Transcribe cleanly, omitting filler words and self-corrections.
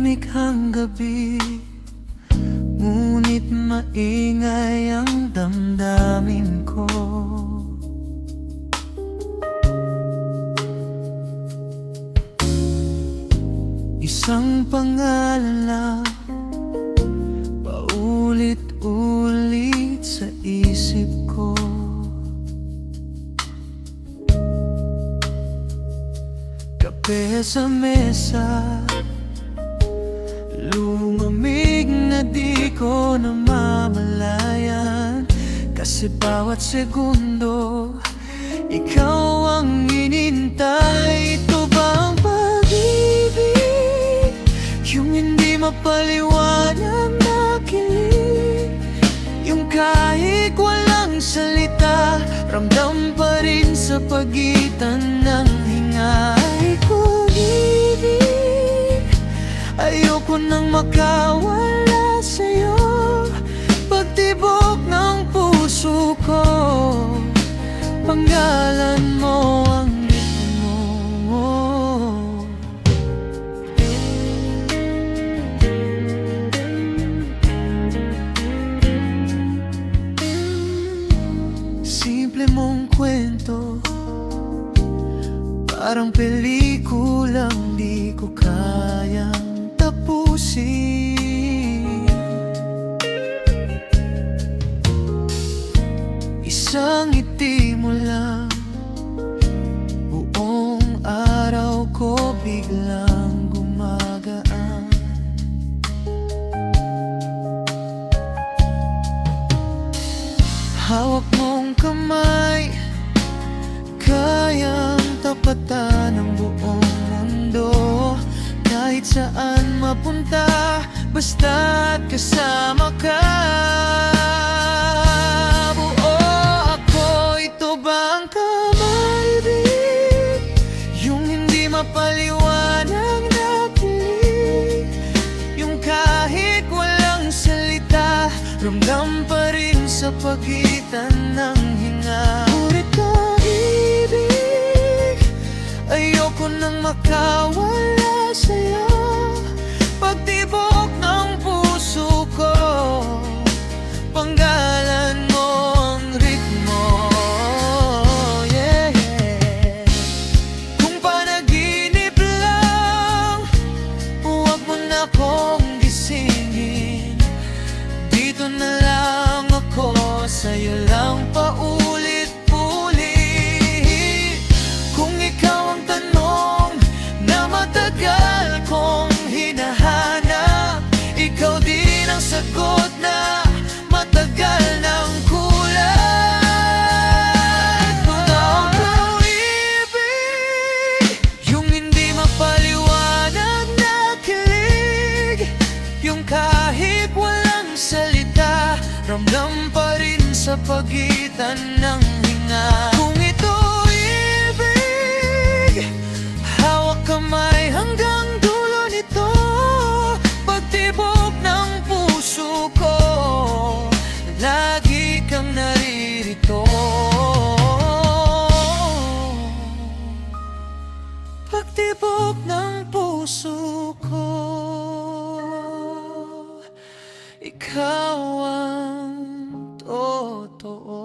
Tahimik ang gabi, ngunit maingay ang damdamin ko. Isang pangalan lang paulit-ulit sa isip ko. Kape sa mesa, lumamig na di ko namamalayan. Kasi bawat segundo, ikaw ang inintay. Ito ba ang pag-ibig? Yung hindi mapaliwanag na kilig, yung kahit walang salita, ramdam pa rin sa pagitan ng hinga. Ayoko nang makawala sa'yo, pagtibok ng puso ko, panggalan mo ang ritmo mo. Simple mong kwento, parang pelikulang di ko kayang tapusin. Isang ngiti mo lang, buong araw ko biglang gumagaan. Hawak mong kamay, kayang tapatan ang buong mundo. Kahit saan mapunta, basta't kasama ka. Buo ako, ito ba ang kamalibig? Yung hindi mapaliwanag na kilig, yung kahit walang salita, ramdam pa rin sa pagitan ng hinga. Ngunit kaibig, ayoko nang makawala sa'yo, pagtibok ng puso ko, panggalan mo ang ritmo. Yeah, yeah. Kung panaginip lang, huwag mo na akong gisingin. Dito na lang ako, sa'yo lang paulit-ulit. Kung ikaw ang tanong na matagal kong hinahanap, ikaw din ang sagot na matagal nang kulat. Totoo ang ibig, yung hindi mapaliwanag na kilig, yung kahit walang salita, ramdam pa rin sa pagitan ng hinga. Kung ito ibig, hawak kamay hanggang dulo nito, pagtibok ng puso ko, lagi kang naririto. Pagtibok ng puso ko, ikaw ang totoo.